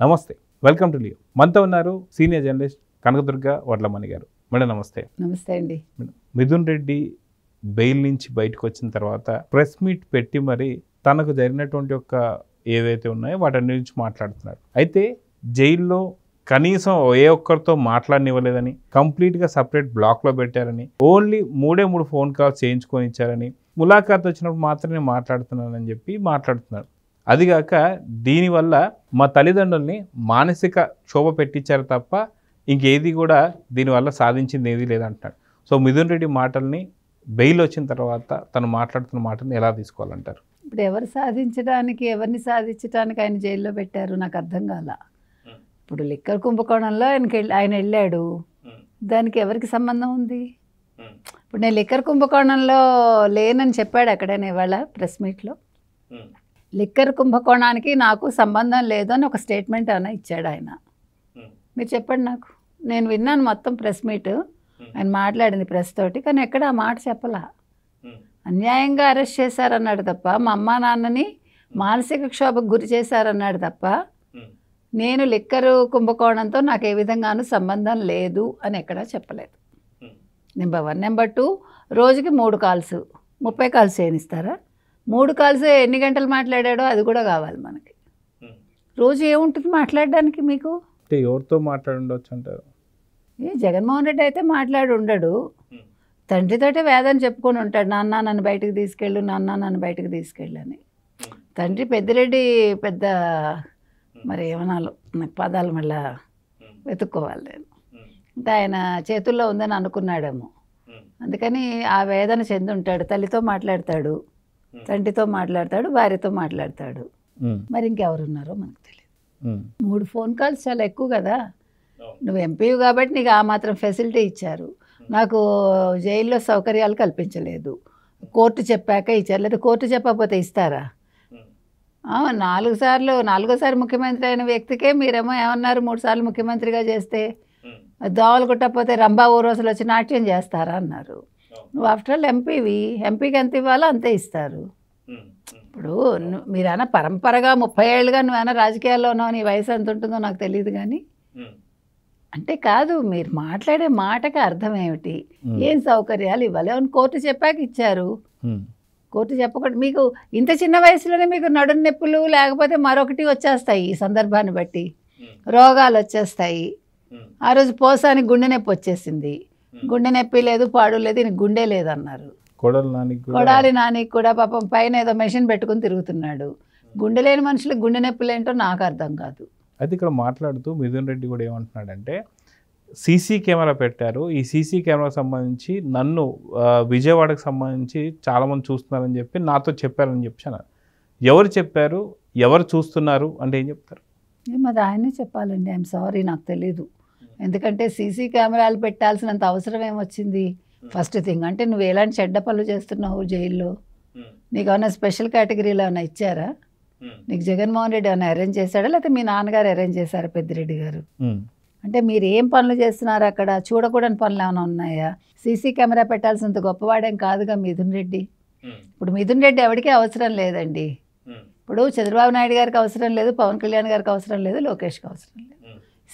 నమస్తే, welcome to Leo. మనతో ఉన్నారు సీనియర్ జర్నలిస్ట్ కనకదుర్గ వడ్లమణి గారు. మేడం నమస్తే. నమస్తే అండి. మిథున్ రెడ్డి బెయిల్ నుంచి బయటకు వచ్చిన తర్వాత ప్రెస్ మీట్ పెట్టి మరి తనకు జరిగినటువంటి ఏవైతే ఉన్నాయో వాటి నుంచి మాట్లాడుతున్నాడు. అయితే జైల్లో కనీసం ఏ ఒక్కరితో మాట్లాడనివ్వలేదని, కంప్లీట్గా సపరేట్ బ్లాక్లో పెట్టారని, ఓన్లీ మూడే 3 ఫోన్ కాల్స్ చేయించుకొని ఇచ్చారని, ములాఖాత్ వచ్చినప్పుడు మాత్రమే మాట్లాడుతున్నానని చెప్పి మాట్లాడుతున్నాడు. అదిగాక దీనివల్ల మా తల్లిదండ్రుల్ని మానసిక క్షోభ పెట్టించారు తప్ప ఇంకేది కూడా దీనివల్ల సాధించింది ఏది లేదంటున్నాడు. సో మిథున్ రెడ్డి మాటల్ని బెయిల్ వచ్చిన తర్వాత తను మాట్లాడుతున్న మాటల్ని ఎలా తీసుకోవాలంటారు? ఇప్పుడు ఎవరిని సాధించడానికి ఆయన జైల్లో పెట్టారు నాకు అర్థం కాల. ఇప్పుడు లిక్కర్ కుంభకోణంలో ఆయన వెళ్ళాడు, దానికి ఎవరికి సంబంధం ఉంది? ఇప్పుడు నేను లిక్కర్ కుంభకోణంలో లేనని చెప్పాడు ఎక్కడైనా ఇవాళ ప్రెస్ మీట్లో. లిక్కర్ కుంభకోణానికి నాకు సంబంధం లేదు అని ఒక స్టేట్మెంట్ ఏమైనా ఇచ్చాడు ఆయన? మీరు చెప్పండి నాకు. నేను విన్నాను మొత్తం ప్రెస్ మీట్, ఆయన మాట్లాడింది ప్రెస్ తోటి, కానీ ఎక్కడ ఆ మాట చెప్పలా. అన్యాయంగా అరెస్ట్ చేశారన్నాడు తప్ప, మా అమ్మా నాన్నని మానసిక క్షోభకు గురి చేశారన్నాడు తప్ప, నేను లిక్కరు కుంభకోణంతో నాకు ఏ విధంగానూ సంబంధం లేదు అని ఎక్కడా చెప్పలేదు. నెంబర్ 1. నెంబర్ 2, రోజుకి 3 కాల్స్, 30 కాల్స్ చేయనిస్తారా? 3 కాల్స్ ఎన్ని గంటలు మాట్లాడాడో అది కూడా కావాలి మనకి. రోజు ఏముంటుంది మాట్లాడడానికి మీకు? అంటే ఎవరితో మాట్లాడుండొచ్చు అంటారు? జగన్మోహన్ రెడ్డి అయితే మాట్లాడి ఉండడు, తండ్రితోటే వేదని చెప్పుకొని ఉంటాడు, నాన్న నన్ను బయటకు తీసుకెళ్ళు, నాన్న నన్ను బయటకు తీసుకెళ్ళని. తండ్రి పెద్దిరెడ్డి పెద్ద మరి ఏమనాలో నాకు పదాలు మళ్ళా వెతుక్కోవాలి నేను. అంటే ఆయన చేతుల్లో ఉందని అనుకున్నాడేమో, అందుకని ఆ వేదన చెంది ఉంటాడు. తల్లితో మాట్లాడతాడు, తండ్రితో మాట్లాడతాడు, భార్యతో మాట్లాడతాడు, మరి ఇంకెవరున్నారో మనకు తెలియదు. 3 ఫోన్ కాల్స్ చాలా ఎక్కువ కదా. నువ్వు ఎంపీవి కాబట్టి నీకు ఆ మాత్రం ఫెసిలిటీ ఇచ్చారు, నాకు జైల్లో సౌకర్యాలు కల్పించలేదు. కోర్టు చెప్పాక ఇచ్చారు, లేదా కోర్టు చెప్పకపోతే ఇస్తారా? 4సారి ముఖ్యమంత్రి అయిన వ్యక్తికే మీరేమో ఏమన్నారు, 3 సార్లు ముఖ్యమంత్రిగా చేస్తే దోవలు కుట్టకపోతే రంభా ఓ రోజులు వచ్చి నాట్యం చేస్తారా అన్నారు. నువ్వు ఆఫ్టర్ ఆల్ ఎంపీకి ఎంత ఇవ్వాలో అంతే ఇస్తారు. ఇప్పుడు మీరైనా పరంపరగా 30 ఏళ్ళుగా నువ్వైనా రాజకీయాల్లో ఉన్నావు, నీ వయసు ఎంత ఉంటుందో నాకు తెలియదు కానీ, అంటే కాదు మీరు మాట్లాడే మాటకి అర్థం ఏమిటి? ఏం సౌకర్యాలు ఇవ్వాలి అని కోర్టు చెప్పాక ఇచ్చారు. కోర్టు చెప్పకుండా మీకు ఇంత చిన్న వయసులోనే మీకు నడుము నొప్పులు లేకపోతే మరొకటి వచ్చేస్తాయి, ఈ సందర్భాన్ని బట్టి రోగాలు వచ్చేస్తాయి. ఆ రోజు పోసానికి గుండె నొప్పి వచ్చేసింది, గుండె నొప్పి లేదు పాడు లేదు, ఈయన గుండె లేదన్నారు. కొడాలి నానికి కూడా పాపం పైన ఏదో మెషిన్ పెట్టుకుని తిరుగుతున్నాడు. గుండె లేని మనుషులకు గుండె నొప్పులు ఏంటో నాకు అర్థం కాదు. అయితే ఇక్కడ మాట్లాడుతూ మిథున్ రెడ్డి కూడా ఏమంటున్నాడంటే, సీసీ కెమెరా పెట్టారు, ఈ సీసీ కెమెరాకి సంబంధించి నన్ను విజయవాడకు సంబంధించి చాలామంది చూస్తున్నారని చెప్పి నాతో చెప్పారని చెప్పాను. ఎవరు చెప్పారు, ఎవరు చూస్తున్నారు అంటే ఏం చెప్తారు? అది ఆయనే చెప్పాలండి. ఐఎమ్ సారీ, నాకు తెలీదు. ఎందుకంటే సీసీ కెమెరాలు పెట్టాల్సినంత అవసరం ఏమొచ్చింది? ఫస్ట్ థింగ్ అంటే నువ్వు ఎలాంటి చెడ్డ పనులు చేస్తున్నావు జైల్లో? నీకు ఏమైనా స్పెషల్ కేటగిరీలో ఏమైనా ఇచ్చారా? నీకు జగన్మోహన్ రెడ్డి ఏమైనా అరేంజ్ చేశాడా, లేకపోతే మీ నాన్నగారు అరేంజ్ చేశారా పెద్దిరెడ్డి గారు? అంటే మీరు ఏం పనులు చేస్తున్నారు అక్కడ? చూడకూడని పనులు ఏమైనా ఉన్నాయా? సీసీ కెమెరా పెట్టాల్సినంత గొప్పవాడేం కాదుగా మిథున్ రెడ్డి. ఇప్పుడు మిథున్ రెడ్డి ఎవరికీ అవసరం లేదండి. ఇప్పుడు చంద్రబాబు నాయుడు గారికి అవసరం లేదు, పవన్ కళ్యాణ్ గారికి అవసరం లేదు, లోకేష్కి అవసరం లేదు.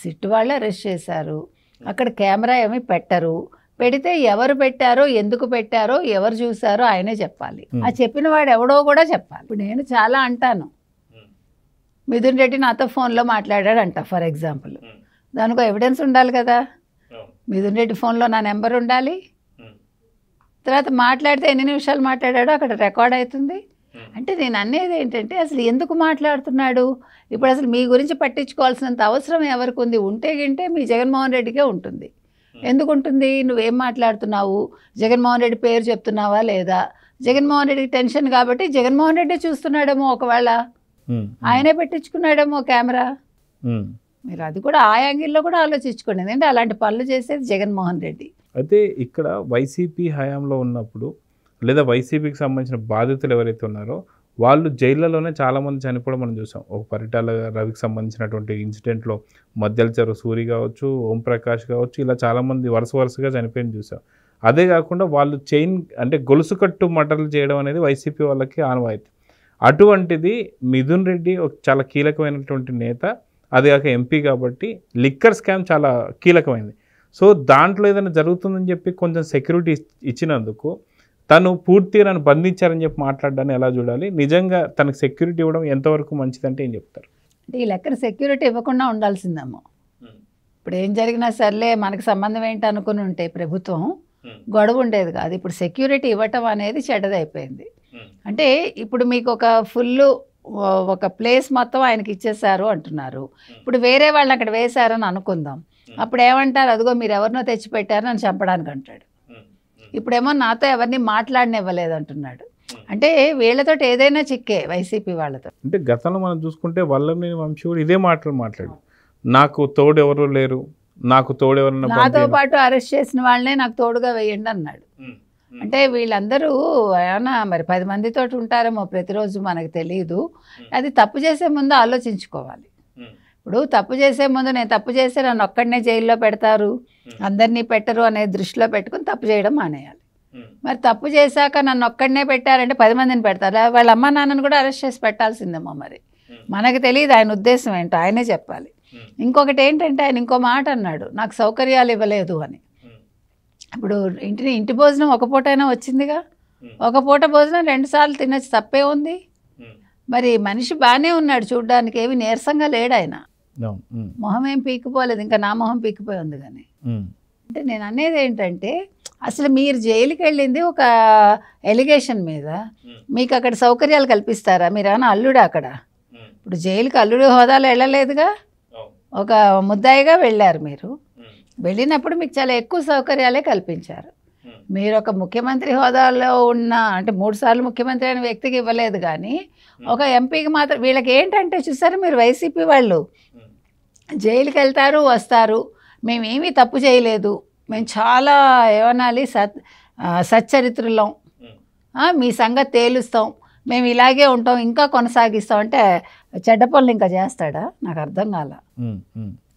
సిట్ వాళ్ళు అరెస్ట్ చేశారు, అక్కడ కెమెరా ఏమీ పెట్టరు. పెడితే ఎవరు పెట్టారో, ఎందుకు పెట్టారో, ఎవరు చూసారో ఆయనే చెప్పాలి. ఆ చెప్పిన వాడు ఎవడో కూడా చెప్పాలి. ఇప్పుడు నేను చాలా అంటాను, మిథున్ రెడ్డి నాతో ఫోన్లో మాట్లాడాడంట ఫర్ ఎగ్జాంపుల్, దానికి ఎవిడెన్స్ ఉండాలి కదా. మిథున్ రెడ్డి ఫోన్లో నా నెంబర్ ఉండాలి, తర్వాత మాట్లాడితే ఎన్ని నిమిషాలు మాట్లాడాడో అక్కడ రికార్డ్ అవుతుంది. అంటే నేను అనేది ఏంటంటే అసలు ఎందుకు మాట్లాడుతున్నాడు? ఇప్పుడు అసలు మీ గురించి పట్టించుకోవాల్సినంత అవసరం ఎవరికి ఉంది? ఉంటే గింటే మీ జగన్మోహన్ రెడ్డికే ఉంటుంది. ఎందుకు ఉంటుంది? నువ్వేం మాట్లాడుతున్నావు, జగన్మోహన్ రెడ్డి పేరు చెప్తున్నావా లేదా? జగన్మోహన్ రెడ్డికి టెన్షన్ కాబట్టి జగన్మోహన్ రెడ్డి చూస్తున్నాడేమో, ఒకవేళ ఆయనే పెట్టించుకున్నాడేమో కెమెరా. మీరు అది కూడా ఆ యాంగిల్లో కూడా ఆలోచించుకోండి, ఎందుకంటే అలాంటి పనులు చేసేది జగన్మోహన్ రెడ్డి. అయితే ఇక్కడ వైసీపీ హయాంలో ఉన్నప్పుడు లేదా వైసీపీకి సంబంధించిన బాధితులు ఎవరైతే ఉన్నారో వాళ్ళు జైళ్ళలోనే చాలామంది చనిపోవడం మనం చూసాం. ఒక పరిటాల రవికి సంబంధించినటువంటి ఇన్సిడెంట్లో మధ్యల చెరువు సూరి కావచ్చు, ఓంప్రకాష్ కావచ్చు, ఇలా చాలామంది వరుసగా చనిపోయింది చూసాం. అదే కాకుండా వాళ్ళు చైన్ అంటే గొలుసు కట్టు మటర్లు చేయడం అనేది వైసీపీ వాళ్ళకి ఆనవాయితీ. అటువంటిది మిథున్ రెడ్డి ఒక చాలా కీలకమైనటువంటి నేత, అది కాక ఎంపీ కాబట్టి లిక్కర్ స్కామ్ చాలా కీలకమైంది. సో దాంట్లో ఏదైనా జరుగుతుందని చెప్పి కొంచెం సెక్యూరిటీ ఇచ్చినందుకు తను పూర్తిగా నన్ను బంధించారని చెప్పి మాట్లాడడాన్ని ఎలా చూడాలి? నిజంగా తనకు సెక్యూరిటీ ఇవ్వడం ఎంతవరకు మంచిదంటే ఏం చెప్తారు? అంటే ఈ లెక్కన సెక్యూరిటీ ఇవ్వకుండా ఉండాల్సిందేమో. ఇప్పుడు ఏం జరిగినా సర్లే మనకు సంబంధం ఏంటి అనుకుని ఉంటే ప్రభుత్వం గొడవ ఉండేది కాదు. ఇప్పుడు సెక్యూరిటీ ఇవ్వటం అనేది చెడ్డదైపోయింది. అంటే ఇప్పుడు మీకు ఒక ప్లేస్ మొత్తం ఆయనకి ఇచ్చేసారు అంటున్నారు. ఇప్పుడు వేరే వాళ్ళని అక్కడ వేశారని అనుకుందాం. అప్పుడు ఏమంటారు, అదిగో మీరు ఎవరినో తెచ్చిపెట్టారు నన్ను చంపడానికి అంటాడు. ఇప్పుడేమో నాతో ఎవరిని మాట్లాడనివ్వలేదు అంటున్నాడు. అంటే వీళ్ళతో ఏదైనా చిక్కే వైసీపీ వాళ్ళతో. అంటే గతంలో మనం చూసుకుంటే వల్లభనేని వంశీ కూడా ఇదే మాట్లాడు, నాకు తోడు ఎవరు లేరు, నాకు తోడు ఎవరన్నా నాతో పాటు అరెస్ట్ చేసిన వాళ్ళనే నాకు తోడుగా వేయండి అన్నాడు. అంటే వీళ్ళందరూ ఏమన్నా మరి 10 మందితో ఉంటారేమో ప్రతిరోజు, మనకు తెలియదు. అది తప్పు చేసే ముందు ఆలోచించుకోవాలి. ఇప్పుడు తప్పు చేసే ముందు నేను తప్పు చేస్తే నన్ను ఒక్కడనే జైల్లో పెడతారు, అందరినీ పెట్టరు అనే దృష్టిలో పెట్టుకుని తప్పు చేయడం మానేయాలి. మరి తప్పు చేశాక నన్ను ఒక్కడనే పెట్టారంటే 10 మందిని పెడతారు. వాళ్ళ అమ్మ నాన్నను కూడా అరెస్ట్ చేసి పెట్టాల్సిందేమో. మరి మనకు తెలియదు ఆయన ఉద్దేశం ఏంటో, ఆయనే చెప్పాలి. ఇంకొకటి ఏంటంటే ఆయన ఇంకో మాట అన్నాడు, నాకు సౌకర్యాలు ఇవ్వలేదు అని. ఇప్పుడు ఇంటి భోజనం ఒక పూటైనా వచ్చిందిగా, ఒక పూట భోజనం 2 సార్లు తినచ్చు, తప్పే ఉంది. మరి మనిషి బాగానే ఉన్నాడు, చూడ్డానికి ఏమి నీరసంగా లేడు ఆయన. మొహం ఏం పీకిపోలేదు, ఇంకా నా మొహం పీకిపోయి ఉంది. కానీ అంటే నేను అనేది ఏంటంటే, అసలు మీరు జైలుకి వెళ్ళింది ఒక ఎలిగేషన్ మీద, మీకు అక్కడ సౌకర్యాలు కల్పిస్తారా? మీరు ఏమైనా అల్లుడా అక్కడ? ఇప్పుడు జైలుకి అల్లుడు హోదాలో వెళ్ళలేదుగా, ఒక ముద్దాయిగా వెళ్ళారు. మీరు వెళ్ళినప్పుడు మీకు చాలా ఎక్కువ సౌకర్యాలే కల్పించారు. మీరు ఒక ముఖ్యమంత్రి హోదాలో ఉన్న, అంటే 3 సార్లు ముఖ్యమంత్రి అయిన వ్యక్తికి ఇవ్వలేదు. కానీ ఒక ఎంపీకి మాత్రం. వీళ్ళకి ఏంటంటే చూసారు, మీరు వైసీపీ వాళ్ళు జైలుకి వెళ్తారు వస్తారు, మేమేమీ తప్పు చేయలేదు, మేము చాలా ఏమనాలి సచ్చరిత్రులం, మీ సంగతి తేలుస్తాం, మేము ఇలాగే ఉంటాం, ఇంకా కొనసాగిస్తాం. అంటే చెడ్డ పనులు ఇంకా చేస్తాడా? నాకు అర్థం కాల.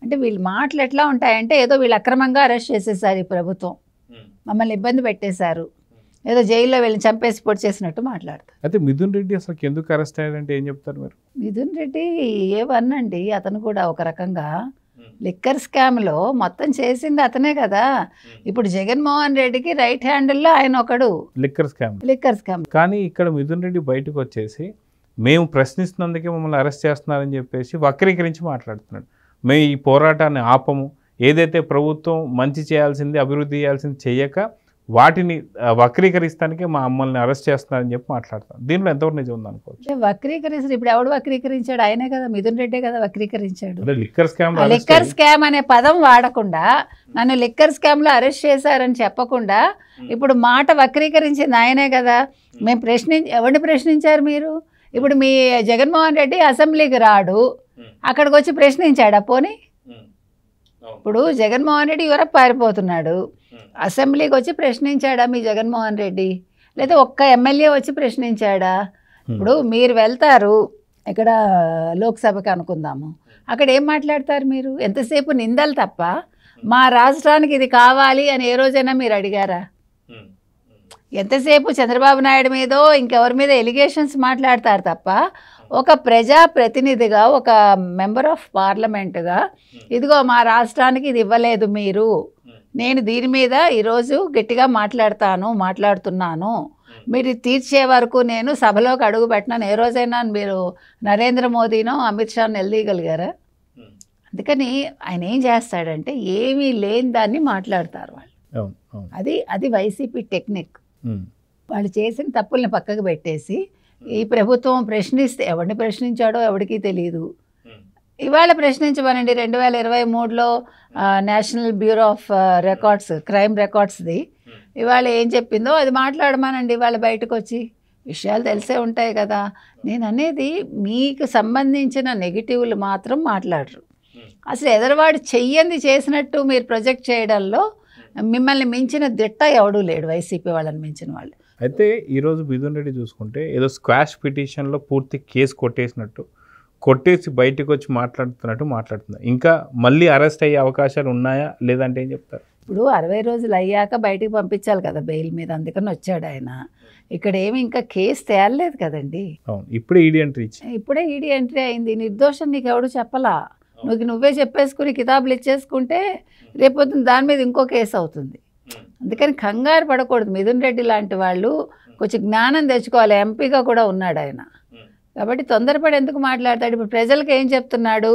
అంటే వీళ్ళ మాటలు ఎట్లా ఉంటాయంటే, ఏదో వీళ్ళు అక్రమంగా అరెస్ట్ చేసేసారు ఈ ప్రభుత్వం, మమ్మల్ని ఇబ్బంది పెట్టేశారు, ఏదో జైల్లో వెళ్ళి చంపేసి పొడి చేసినట్టు మాట్లాడతారు. అయితే మిథున్ రెడ్డి అసలు ఎందుకు అరెస్ట్ అయ్యాడంటే ఏం చెప్తారు మీరు? మిథున్ రెడ్డి ఏవన్నండి, అతను కూడా ఒక రకంగా లిక్కర్ స్కామ్లో మొత్తం చేసింది అతనే కదా. ఇప్పుడు జగన్మోహన్ రెడ్డికి రైట్ హ్యాండిల్లో ఆయన ఒకడు లిక్కర్ స్కామ్. కానీ ఇక్కడ మిథున్ రెడ్డి బయటకు వచ్చేసి మేము ప్రశ్నిస్తున్నందుకే మమ్మల్ని అరెస్ట్ చేస్తున్నారని చెప్పేసి వక్రీకరించి మాట్లాడుతున్నాడు. మేము ఈ పోరాటాన్ని ఆపము, ఏదైతే ప్రభుత్వం మంచి చేయాల్సింది, అభివృద్ధి చేయాల్సింది చేయక వాటిని వక్రీకరిస్తానికే మా అమ్మల్ని అరెస్ట్ చేస్తున్నారని చెప్పి మాట్లాడతాం. దీంట్లో ఎంతవరకు నిజం ఉంది అనుకోవచ్చు? వక్రీకరిస్తారు. ఇప్పుడు ఎవడు వక్రీకరించాడు? ఆయనే కదా, మిథున్ రెడ్డే కదా వక్రీకరించాడు. లిక్కర్ స్కామ్ అనే పదం వాడకుండా, నన్ను లిక్కర్ స్కామ్ లో అరెస్ట్ చేశారని చెప్పకుండా ఇప్పుడు మాట వక్రీకరించింది ఆయనే కదా. మేము ఎవరిని ప్రశ్నించారు మీరు? ఇప్పుడు మీ జగన్మోహన్ రెడ్డి అసెంబ్లీకి రాడు, అక్కడికి వచ్చి ప్రశ్నించాడా? పోనీ ఇప్పుడు జగన్మోహన్ రెడ్డి యూరప్ పారిపోతున్నాడు, అసెంబ్లీకి వచ్చి ప్రశ్నించాడా మీ జగన్మోహన్ రెడ్డి? లేదా ఒక్క ఎమ్మెల్యే వచ్చి ప్రశ్నించాడా? ఇప్పుడు మీరు వెళ్తారు ఇక్కడ లోక్సభకి అనుకుందాము, అక్కడ ఏం మాట్లాడతారు మీరు? ఎంతసేపు నిందలు తప్ప మా రాష్ట్రానికి ఇది కావాలి అని ఏ రోజైనా మీరు అడిగారా? ఎంతసేపు చంద్రబాబు నాయుడు మీదో ఇంకెవరి మీద ఎలిగేషన్స్ మాట్లాడతారు తప్ప, ఒక ప్రజాప్రతినిధిగా, ఒక మెంబర్ ఆఫ్ పార్లమెంటుగా ఇదిగో మా రాష్ట్రానికి ఇది ఇవ్వలేదు మీరు, నేను దీని మీద ఈరోజు గట్టిగా మాట్లాడుతున్నాను, మీరు తీర్చే వరకు నేను సభలోకి అడుగు పెట్టినాను, ఏ రోజైనా మీరు నరేంద్ర మోదీనో అమిత్ షాను నిలదీయగలిగారా? అందుకని ఆయన ఏం చేస్తాడంటే, ఏమీ లేని దాన్ని మాట్లాడతారు వాళ్ళు. అది వైసీపీ టెక్నిక్. వాళ్ళు చేసిన తప్పుల్ని పక్కకు పెట్టేసి ఈ ప్రభుత్వం ప్రశ్నిస్తే, ఎవరిని ప్రశ్నించాడో ఎవరికీ తెలియదు. ఇవాళ ప్రశ్నించమనండి, 2023లో National Bureau of Records, crime రికార్డ్స్ది ఇవాళ ఏం చెప్పిందో అది మాట్లాడమనండి. ఇవాళ బయటకు వచ్చి విషయాలు తెలిసే ఉంటాయి కదా. నేను అనేది, మీకు సంబంధించిన నెగిటివ్లు మాత్రం మాట్లాడరు. అసలు ఎదరవాడు చెయ్యంది చేసినట్టు మీరు ప్రొజెక్ట్ చేయడంలో మిమ్మల్ని మించిన దిట్ట ఎవడూ లేడు, వైసీపీ వాళ్ళని మించిన వాళ్ళు. అయితే ఈరోజు మిథున్ రెడ్డి చూసుకుంటే ఏదో స్క్వాష్ పిటిషన్లో పూర్తి కేసు కొట్టేసి బయటకు వచ్చి మాట్లాడుతున్నారు. ఇంకా మళ్ళీ అరెస్ట్ అయ్యే అవకాశాలు ఉన్నాయా లేదంటే ఏం చెప్తారు? ఇప్పుడు 60 రోజులు అయ్యాక బయటికి పంపించాలి కదా బెయిల్ మీద, అందుకని వచ్చాడు ఆయన. ఇక్కడ ఏమి ఇంకా కేసు తేలలేదు కదండి. ఇప్పుడే ఈడీ ఎంట్రీ అయింది. నిర్దోషం నీకు ఎవడు చెప్పలా. నువ్వే చెప్పేసుకుని కితాబులు ఇచ్చేసుకుంటే రేపొద్దున దాని మీద ఇంకో కేసు అవుతుంది. అందుకని కంగారు పడకూడదు. మిథున్ రెడ్డి లాంటి వాళ్ళు కొంచెం జ్ఞానం తెచ్చుకోవాలి. ఎంపీగా కూడా ఉన్నాడు ఆయన, కాబట్టి తొందరపడి ఎందుకు మాట్లాడతాడు? ఇప్పుడు ప్రజలకు ఏం చెప్తున్నాడు?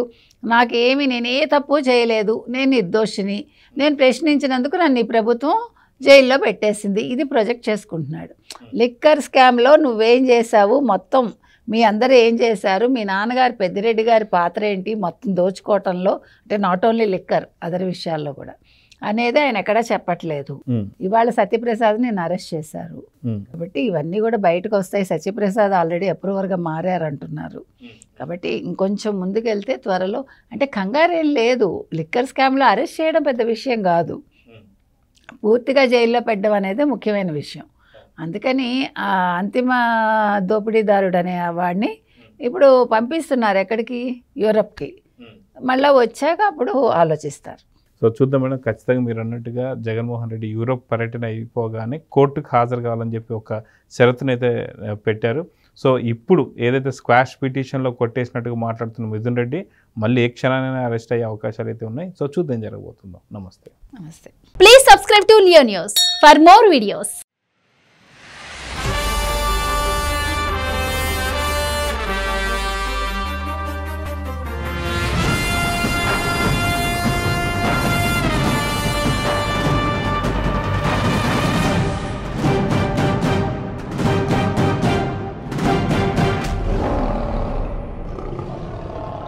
నేను ఏ తప్పు చేయలేదు, నేను నిర్దోషిని, నేను ప్రశ్నించినందుకు నన్ను ఈ ప్రభుత్వం జైల్లో పెట్టేసింది, ఇది ప్రొజెక్ట్ చేసుకుంటున్నాడు. లిక్కర్ స్కామ్లో నువ్వేం చేశావు, మొత్తం మీ అందరూ ఏం చేశారు, మీ నాన్నగారు పెద్దిరెడ్డి గారి పాత్ర ఏంటి మొత్తం దోచుకోవటంలో, అంటే నాట్ ఓన్లీ లిక్కర్ అదర్ విషయాల్లో కూడా అనేది ఆయన ఎక్కడా చెప్పట్లేదు. ఇవాళ సత్యప్రసాద్ నేను అరెస్ట్ చేశారు కాబట్టి ఇవన్నీ కూడా బయటకు వస్తాయి. సత్యప్రసాద్ ఆల్రెడీ అప్రూవర్గా మారారంటున్నారు. కాబట్టి ఇంకొంచెం ముందుకెళ్తే త్వరలో, అంటే కంగారేం లేదు. లిక్కర్ స్కామ్లో అరెస్ట్ చేయడం పెద్ద విషయం కాదు, పూర్తిగా జైల్లో పెట్టడం అనేది ముఖ్యమైన విషయం. అందుకని ఆ అంతిమ దోపిడీదారుడు అనే వాడిని ఇప్పుడు పంపిస్తున్నారు ఎక్కడికి, యూరప్కి. మళ్ళీ వచ్చాక అప్పుడు ఆలోచిస్తారు. సో చూద్దాం మేడం, ఖచ్చితంగా మీరు అన్నట్టుగా జగన్మోహన్ రెడ్డి యూరోప్ పర్యటన అయిపోగానే కోర్టుకు హాజరు కావాలని చెప్పి ఒక షరతునైతే పెట్టారు. సో ఇప్పుడు ఏదైతే స్క్వాష్ పిటిషన్లో కొట్టేసినట్టుగా మాట్లాడుతున్న మిథున్ రెడ్డి మళ్ళీ ఏ క్షణాన్ని అరెస్ట్ అయ్యే అవకాశాలు అయితే ఉన్నాయి. సో చూద్దాం జరగబోతుందో. నమస్తే. నమస్తే. Please subscribe to Leo news for more videos.